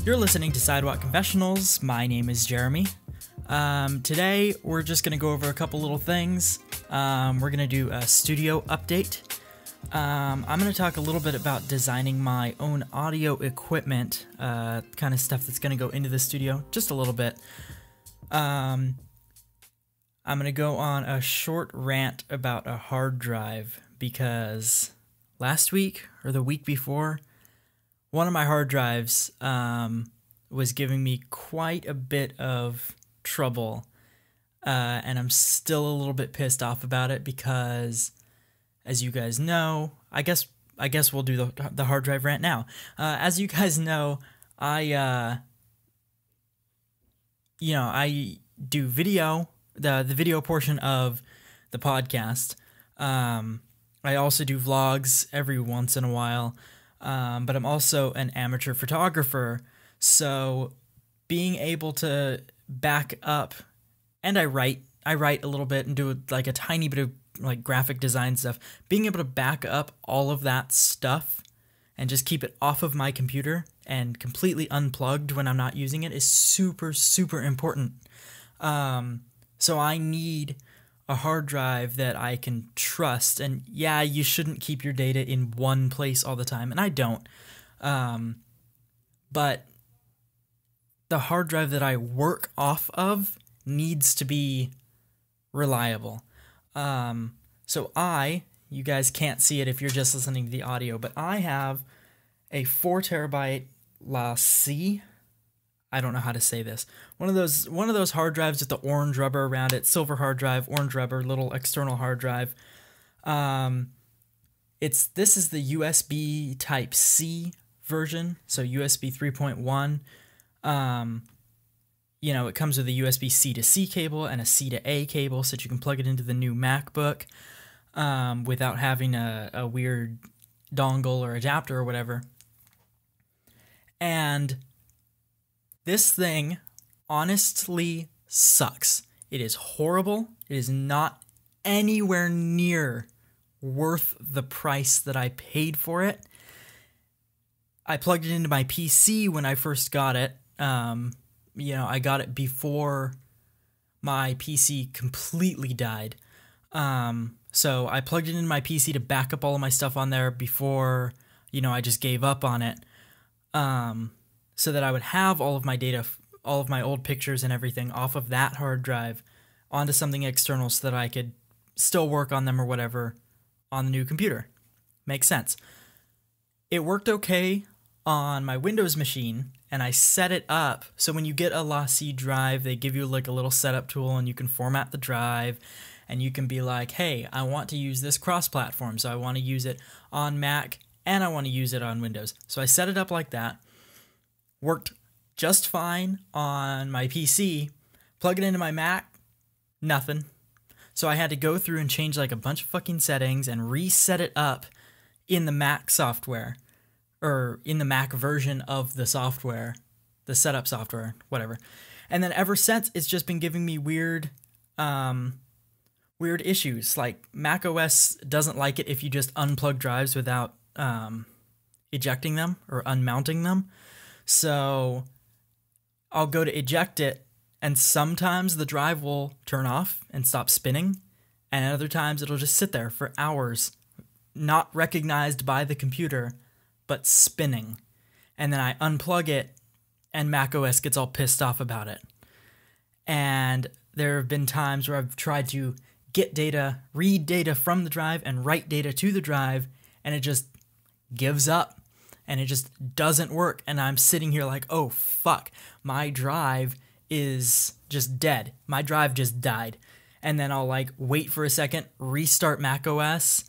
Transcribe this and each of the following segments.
You're listening to Sidewalk Confessionals. My name is Jeremy. Today, we're just going to go over a couple little things. We're going to do a studio update. I'm going to talk a little bit about designing my own audio equipment, kind of stuff that's going to go into the studio, just a little bit. I'm going to go on a short rant about a hard drive because last week or the week before, one of my hard drives was giving me quite a bit of trouble, and I'm still a little bit pissed off about it because, as you guys know, I guess we'll do the hard drive rant now. As you guys know, I do video, the video portion of the podcast. I also do vlogs every once in a while. But I'm also an amateur photographer, so being able to back up, and I write a little bit and do like a tiny bit of like graphic design stuff. Being able to back up all of that stuff and just keep it off of my computer and completely unplugged when I'm not using it is super, super important. So I need a hard drive that I can trust, and yeah, you shouldn't keep your data in one place all the time, and I don't, but the hard drive that I work off of needs to be reliable. So you guys can't see it if you're just listening to the audio, but I have a 4 terabyte C. I don't know how to say this. One of those hard drives with the orange rubber around it, silver hard drive, orange rubber, little external hard drive. This is the USB Type C version, so USB 3.1. It comes with a USB C to C cable and a C to A cable, so that you can plug it into the new MacBook without having a weird dongle or adapter or whatever. And this thing honestly sucks. It is horrible. It is not anywhere near worth the price that I paid for it. I plugged it into my PC when I first got it. I got it before my PC completely died. So I plugged it into my PC to back up all of my stuff on there before, I just gave up on it. So that I would have all of my data, all of my old pictures and everything off of that hard drive onto something external so that I could still work on them or whatever on the new computer. Makes sense. It worked okay on my Windows machine, and I set it up. So when you get a C drive, they give you like a little setup tool, and you can format the drive, and you can be like, hey, I want to use this cross-platform, so I want to use it on Mac, and I want to use it on Windows. So I set it up like that. Worked just fine on my PC. Plug it into my Mac, nothing. So I had to go through and change like a bunch of fucking settings and reset it up in the Mac software, or in the Mac version of the software, the setup software, whatever. And then ever since, it's just been giving me weird issues. Like Mac OS doesn't like it if you just unplug drives without ejecting them or unmounting them. So I'll go to eject it, and sometimes the drive will turn off and stop spinning, and other times it'll just sit there for hours, not recognized by the computer, but spinning. And then I unplug it, and macOS gets all pissed off about it. And there have been times where I've tried to get data, read data from the drive, and write data to the drive, and it just gives up. And it just doesn't work, and I'm sitting here like, oh, fuck, my drive is just dead. My drive just died. And then I'll, like, wait for a second, restart macOS,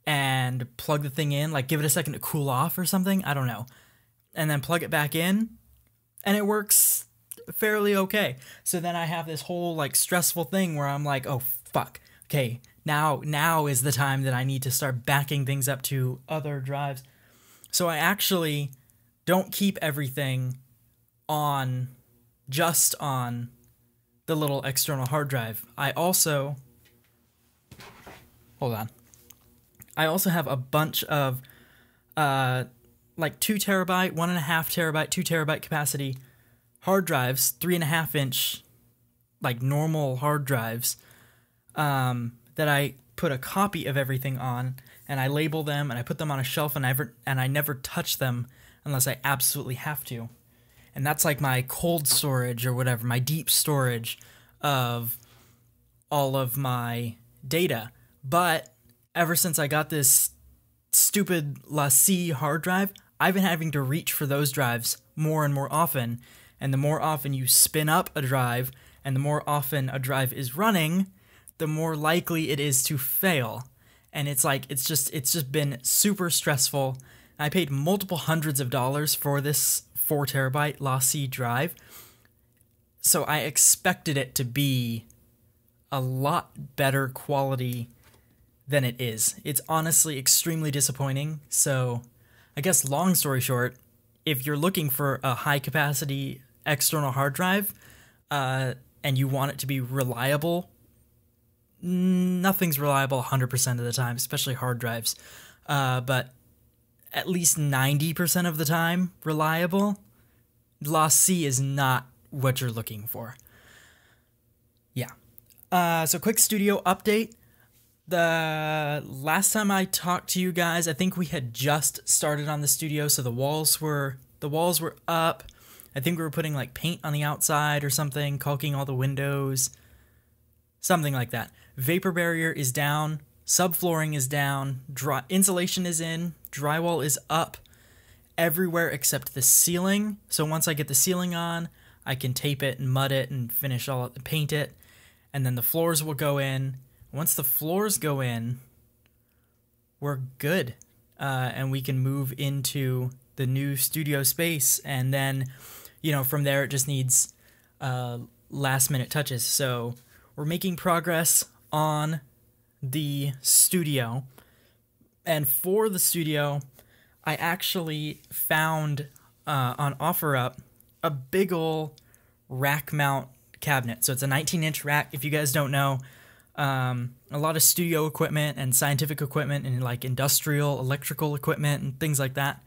and plug the thing in, like, give it a second to cool off or something, I don't know. And then plug it back in, and it works fairly okay. So then I have this whole, like, stressful thing where I'm like, oh, fuck, okay, now is the time that I need to start backing things up to other drives. So I actually don't keep everything just on the little external hard drive. I also have a bunch of like 2 terabyte, 1.5 terabyte, 2 terabyte capacity hard drives, 3.5 inch, like normal hard drives, that I put a copy of everything on, and I label them and I put them on a shelf, and I never touch them unless I absolutely have to. And that's like my cold storage or whatever, my deep storage of all of my data. But ever since I got this stupid LaCie hard drive, I've been having to reach for those drives more and more often. And the more often you spin up a drive and the more often a drive is running, the more likely it is to fail. And it's just been super stressful. I paid multiple hundreds of dollars for this 4 terabyte LaCie drive, so I expected it to be a lot better quality than it is. It's honestly extremely disappointing. So I guess long story short, if you're looking for a high capacity external hard drive, and you want it to be reliable, nothing's reliable 100% of the time, especially hard drives. But at least 90% of the time reliable, LaCie is not what you're looking for. Yeah. So quick studio update. The last time I talked to you guys, I think we had just started on the studio, so the walls were up. I think we were putting like paint on the outside or something, caulking all the windows, something like that. Vapor barrier is down, subflooring is down, insulation is in, drywall is up everywhere except the ceiling. So once I get the ceiling on, I can tape it and mud it and paint it, and then the floors will go in. Once the floors go in, we're good, and we can move into the new studio space, and then, from there it just needs last minute touches. So we're making progress on the studio, and for the studio, I actually found on OfferUp a big ol' rack mount cabinet. So it's a 19-inch rack. If you guys don't know, a lot of studio equipment and scientific equipment and like industrial electrical equipment and things like that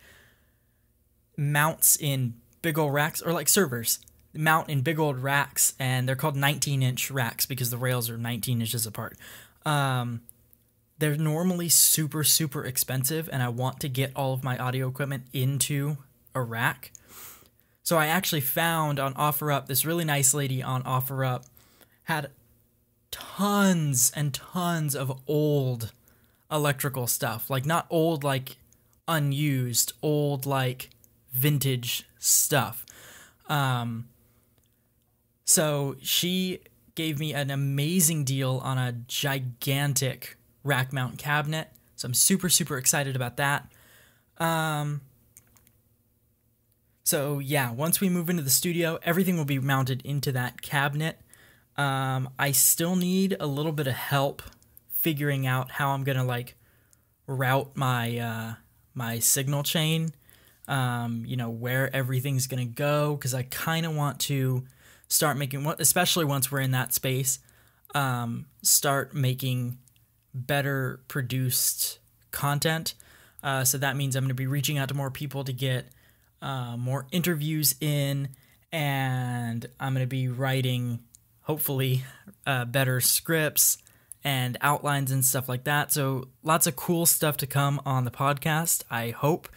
mounts in big old racks, or like servers mount in big old racks, and they're called 19-inch racks because the rails are 19 inches apart. They're normally super, super expensive, and I want to get all of my audio equipment into a rack. So I actually found on OfferUp, this really nice lady on OfferUp had tons and tons of old electrical stuff. Like, not old like unused, old like vintage stuff. So she gave me an amazing deal on a gigantic rack mount cabinet. So I'm super, super excited about that. So yeah, once we move into the studio, everything will be mounted into that cabinet. I still need a little bit of help figuring out how I'm gonna like route my my signal chain. Where everything's gonna go, because I kind of want to start making, especially once we're in that space, start making better produced content. So that means I'm going to be reaching out to more people to get more interviews in, and I'm going to be writing, hopefully, better scripts and outlines and stuff like that. So lots of cool stuff to come on the podcast, I hope.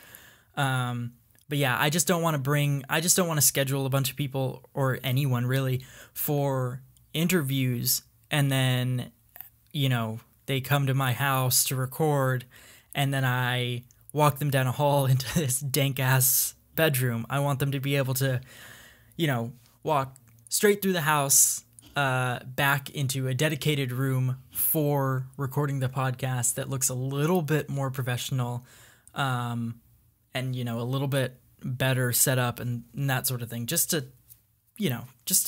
But yeah, I just don't want to schedule a bunch of people, or anyone really, for interviews, and then, they come to my house to record, and then I walk them down a hall into this dank-ass bedroom. I want them to be able to, walk straight through the house, back into a dedicated room for recording the podcast that looks a little bit more professional, and, a little bit better setup and that sort of thing, just to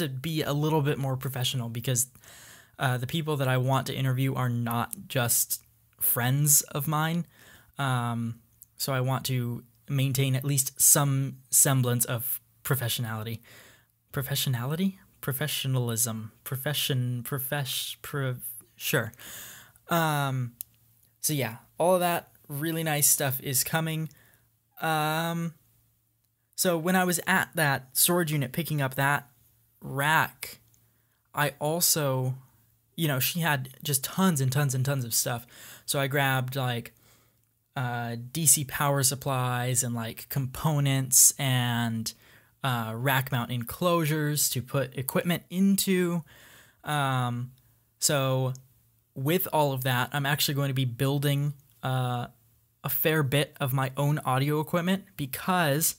be a little bit more professional, because the people that I want to interview are not just friends of mine. So I want to maintain at least some semblance of professionalism, sure. So yeah, all of that really nice stuff is coming. So when I was at that storage unit picking up that rack, I also, she had just tons and tons and tons of stuff. So I grabbed like DC power supplies and like components and rack mount enclosures to put equipment into. So with all of that, I'm actually going to be building a fair bit of my own audio equipment, because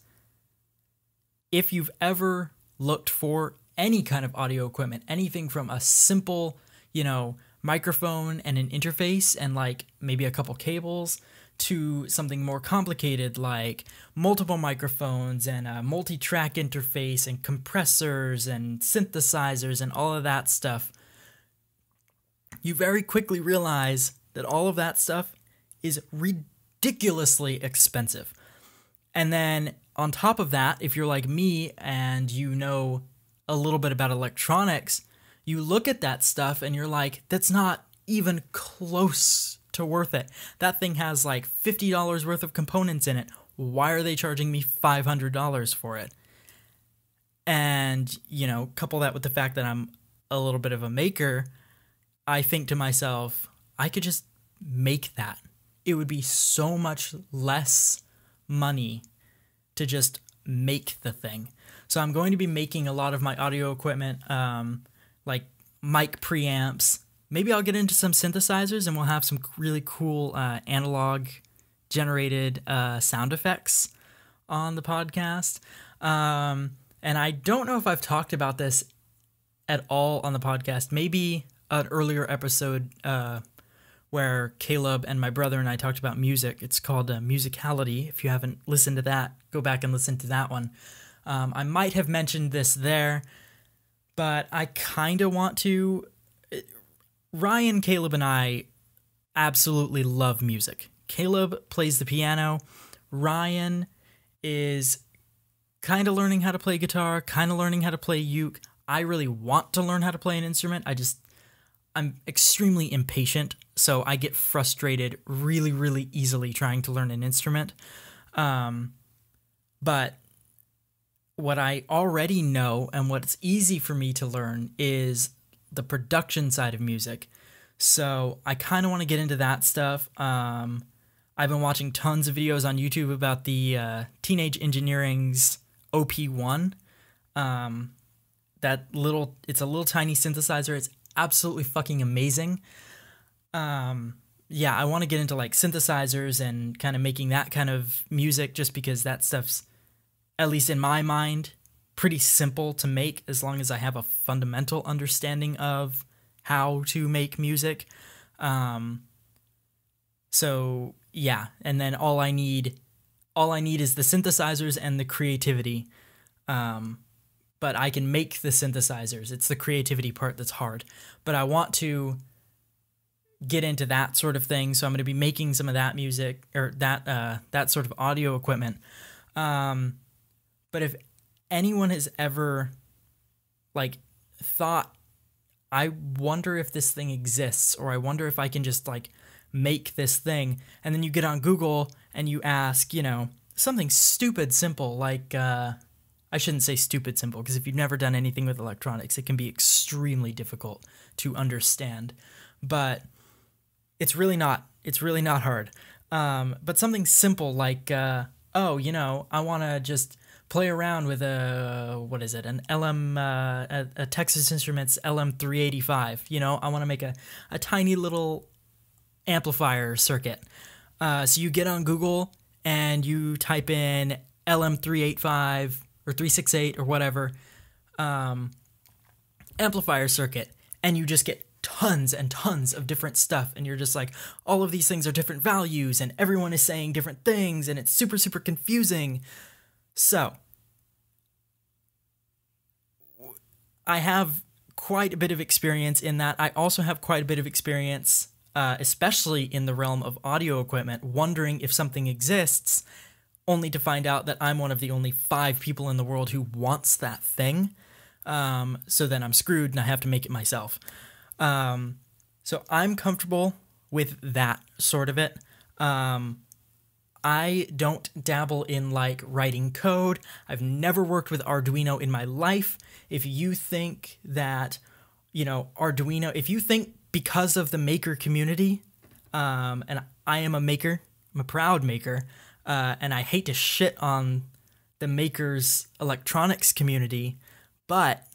if you've ever looked for any kind of audio equipment, anything from a simple, microphone and an interface and like maybe a couple cables, to something more complicated like multiple microphones and a multi-track interface and compressors and synthesizers and all of that stuff, you very quickly realize that all of that stuff is ridiculously expensive. And then on top of that, if you're like me and you know a little bit about electronics, you look at that stuff and you're like, that's not even close to worth it. That thing has like $50 worth of components in it. Why are they charging me $500 for it? And, couple that with the fact that I'm a little bit of a maker, I think to myself, I could just make that. It would be so much less money to just make the thing. So I'm going to be making a lot of my audio equipment, like mic preamps. Maybe I'll get into some synthesizers and we'll have some really cool analog generated sound effects on the podcast. And I don't know if I've talked about this at all on the podcast. Maybe an earlier episode where Caleb and my brother and I talked about music. It's called Musicality. If you haven't listened to that, go back and listen to that one. I might have mentioned this there, but I kind of want to. Ryan, Caleb, and I absolutely love music. Caleb plays the piano. Ryan is kind of learning how to play guitar, kind of learning how to play uke. I really want to learn how to play an instrument. I'm extremely impatient, so I get frustrated really, really easily trying to learn an instrument. But what I already know and what's easy for me to learn is the production side of music. So I kind of want to get into that stuff. I've been watching tons of videos on YouTube about the Teenage Engineering's OP1. It's a little tiny synthesizer. It's absolutely fucking amazing. Yeah, I want to get into like synthesizers and kind of making that kind of music, just because that stuff's, at least in my mind, pretty simple to make as long as I have a fundamental understanding of how to make music. So yeah, and then all I need is the synthesizers and the creativity. But I can make the synthesizers. It's the creativity part that's hard. But I want to get into that sort of thing, so I'm going to be making some of that music, or that sort of audio equipment. But if anyone has ever like thought, I wonder if this thing exists, or I wonder if I can just like make this thing, and then you get on Google and you ask, something stupid simple like I shouldn't say stupid simple, because if you've never done anything with electronics, it can be extremely difficult to understand. But it's really not hard. But something simple like, I want to just play around with an a Texas Instruments LM385. I want to make a tiny little amplifier circuit. So you get on Google and you type in LM385 or 368 or whatever, amplifier circuit, and you just get tons and tons of different stuff, and you're just like, all of these things are different values, and everyone is saying different things, and it's super, super confusing. So, I have quite a bit of experience in that. I also have quite a bit of experience, especially in the realm of audio equipment, wondering if something exists, only to find out that I'm one of the only 5 people in the world who wants that thing. So then I'm screwed and I have to make it myself. So I'm comfortable with that sort of it. I don't dabble in like writing code. I've never worked with Arduino in my life. If you think that, Arduino, if you think because of the maker community, and I am a maker, I'm a proud maker, and I hate to shit on the makers electronics community, but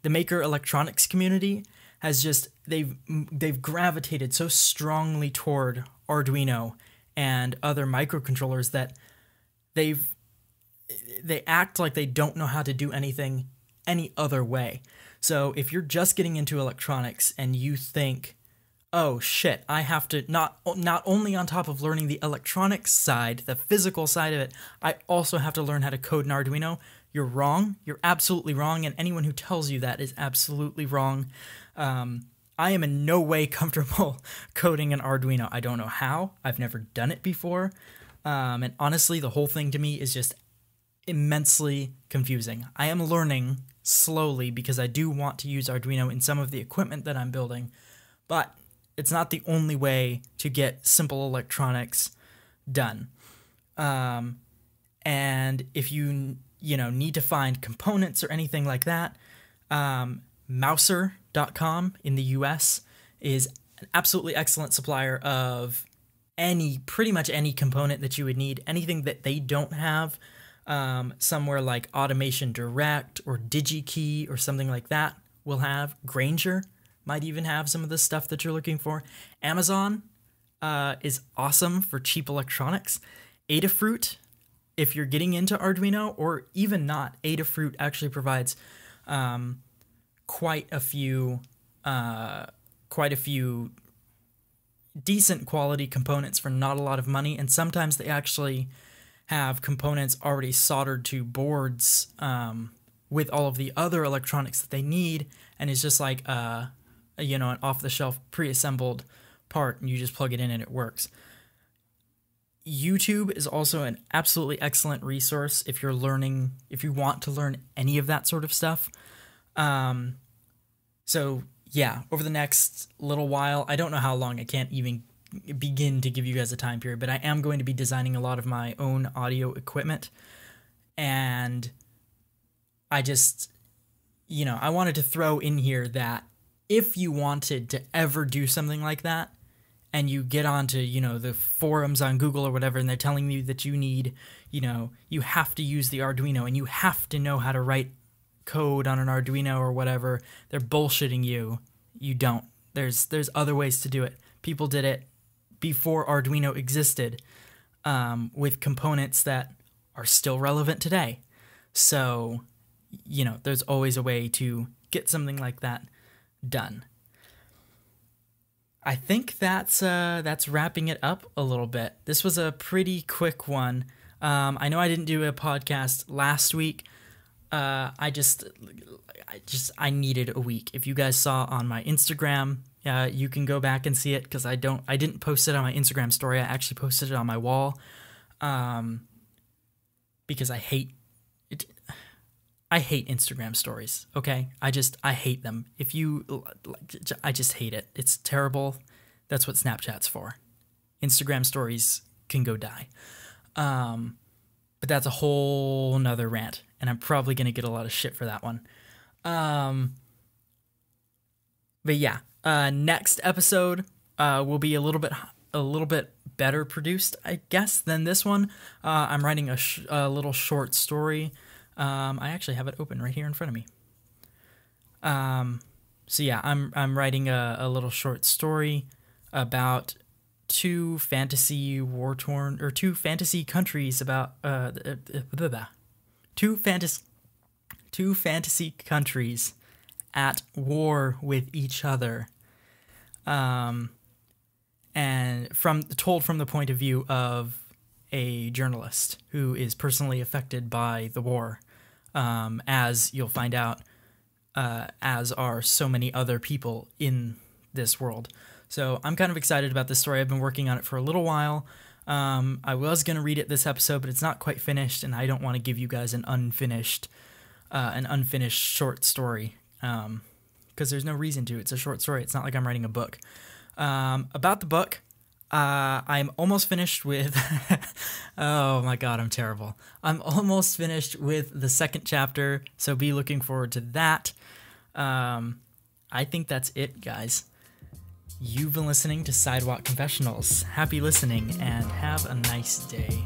the maker electronics community has just they've gravitated so strongly toward Arduino and other microcontrollers that they act like they don't know how to do anything any other way. So if you're just getting into electronics and you think, oh shit, I have to not only on top of learning the electronics side, the physical side of it, I also have to learn how to code in Arduino, you're wrong. You're absolutely wrong, and anyone who tells you that is absolutely wrong. I am in no way comfortable coding in Arduino. I don't know how. I've never done it before. And honestly, the whole thing to me is just immensely confusing. I am learning slowly because I do want to use Arduino in some of the equipment that I'm building, but it's not the only way to get simple electronics done. And if you need to find components or anything like that, Mouser.com in the US is an absolutely excellent supplier of pretty much any component that you would need. Anything that they don't have, somewhere like Automation Direct or DigiKey or something like that will have. Granger might even have some of the stuff that you're looking for. Amazon is awesome for cheap electronics. Adafruit, if you're getting into Arduino, or even not, Adafruit actually provides quite a few decent quality components for not a lot of money, and sometimes they actually have components already soldered to boards with all of the other electronics that they need, and it's just like an off-the-shelf pre-assembled part, and you just plug it in and it works. YouTube is also an absolutely excellent resource if you want to learn any of that sort of stuff. So yeah, over the next little while, I don't know how long, I can't even begin to give you guys a time period, but I am going to be designing a lot of my own audio equipment. And I just, I wanted to throw in here that if you wanted to ever do something like that, and you get onto, the forums on Google or whatever, and they're telling you that you need, you have to use the Arduino and you have to know how to write code on an Arduino or whatever, they're bullshitting you. You don't. There's other ways to do it. People did it before Arduino existed, with components that are still relevant today. So, there's always a way to get something like that done. I think that's wrapping it up a little bit. This was a pretty quick one. I know I didn't do a podcast last week. I needed a week. If you guys saw on my Instagram, you can go back and see it, because I didn't post it on my Instagram story. I actually posted it on my wall, because I hate it. I hate Instagram stories, okay? I hate them. I just hate it. It's terrible. That's what Snapchat's for. Instagram stories can go die. But that's a whole nother rant, and I'm probably going to get a lot of shit for that one. But yeah, next episode will be a little bit better produced, I guess, than this one. I'm writing a little short story. I actually have it open right here in front of me. So yeah, I'm writing a little short story about two fantasy countries about two fantasy countries at war with each other, and told from the point of view of a journalist who is personally affected by the war, as you'll find out, as are so many other people in this world. So I'm kind of excited about this story. I've been working on it for a little while. I was going to read it this episode, but it's not quite finished, and I don't want to give you guys an unfinished short story, because there's no reason to. It's a short story. It's not like I'm writing a book. About the book, I'm almost finished with. Oh my god, I'm terrible. I'm almost finished with the second chapter, so be looking forward to that. I think that's it, guys. You've been listening to Sidewalk Confessionals. Happy listening and have a nice day.